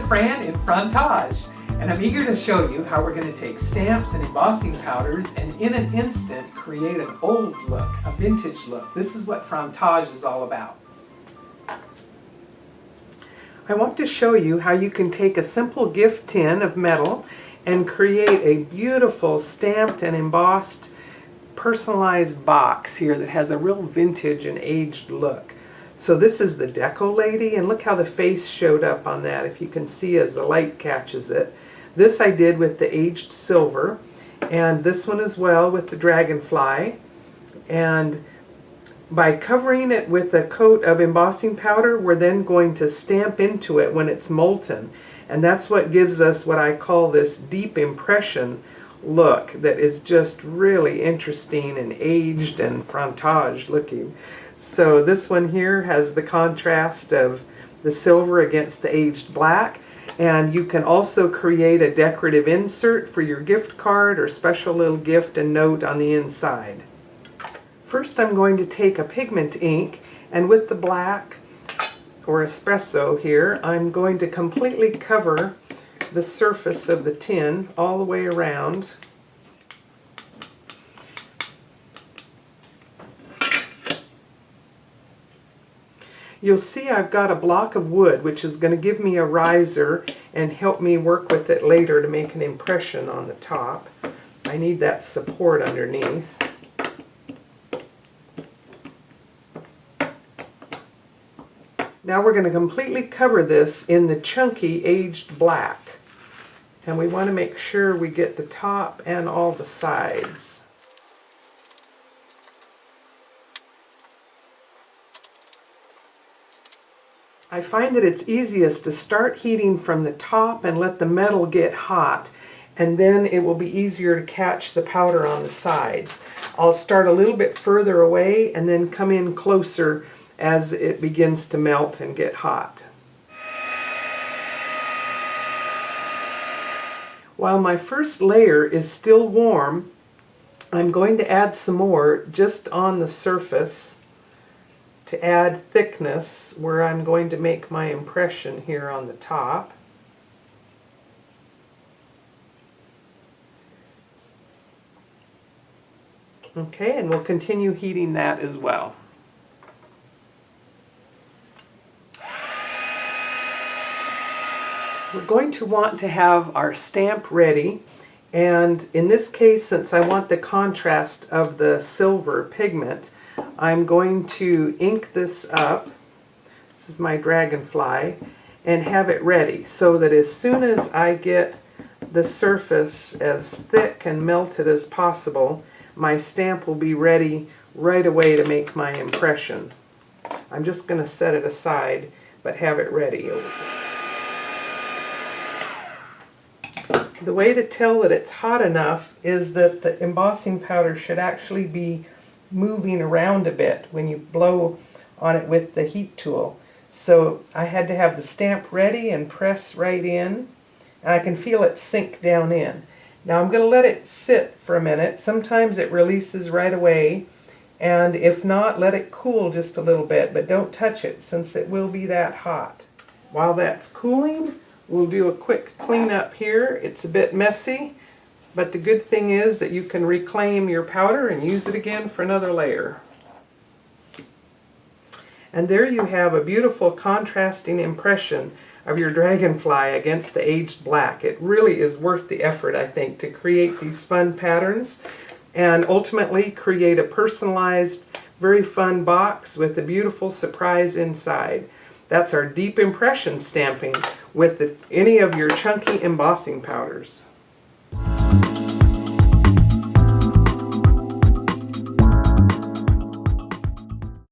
Fran in Frontage, and I'm eager to show you how we're going to take stamps and embossing powders and in an instant create an old look, a vintage look. This is what Frontage is all about. I want to show you how you can take a simple gift tin of metal and create a beautiful stamped and embossed personalized box here that has a real vintage and aged look. So this is the Deco Lady, and look how the face showed up on that, if you can see as the light catches it. This I did with the aged silver, and this one as well with the dragonfly. And by covering it with a coat of embossing powder, we're then going to stamp into it when it's molten. And that's what gives us what I call this deep impression look that is just really interesting and aged and Frontage looking. So this one here has the contrast of the silver against the aged black, and you can also create a decorative insert for your gift card or special little gift and note on the inside. First I'm going to take a pigment ink, and with the black or espresso here I'm going to completely cover the surface of the tin all the way around. You'll see I've got a block of wood which is going to give me a riser and help me work with it later to make an impression on the top. I need that support underneath. Now we're going to completely cover this in the chunky aged black. And we want to make sure we get the top and all the sides. I find that it's easiest to start heating from the top and let the metal get hot, and then it will be easier to catch the powder on the sides. I'll start a little bit further away and then come in closer as it begins to melt and get hot. While my first layer is still warm, I'm going to add some more just on the surface to add thickness where I'm going to make my impression here on the top. Okay, and we'll continue heating that as well. We're going to want to have our stamp ready, and in this case, since I want the contrast of the silver pigment, I'm going to ink this up. This is my dragonfly, and have it ready so that as soon as I get the surface as thick and melted as possible, my stamp will be ready right away to make my impression. I'm just going to set it aside, but have it ready. The way to tell that it's hot enough is that the embossing powder should actually be moving around a bit when you blow on it with the heat tool. So I had to have the stamp ready and press right in, and I can feel it sink down in. Now I'm going to let it sit for a minute. Sometimes it releases right away, and if not, let it cool just a little bit, but don't touch it since it will be that hot. While that's cooling, we'll do a quick cleanup here. It's a bit messy, but the good thing is that you can reclaim your powder and use it again for another layer. And there you have a beautiful contrasting impression of your dragonfly against the aged black. It really is worth the effort, I think, to create these fun patterns and ultimately create a personalized, very fun box with a beautiful surprise inside. That's our deep impression stamping with any of your chunky embossing powders.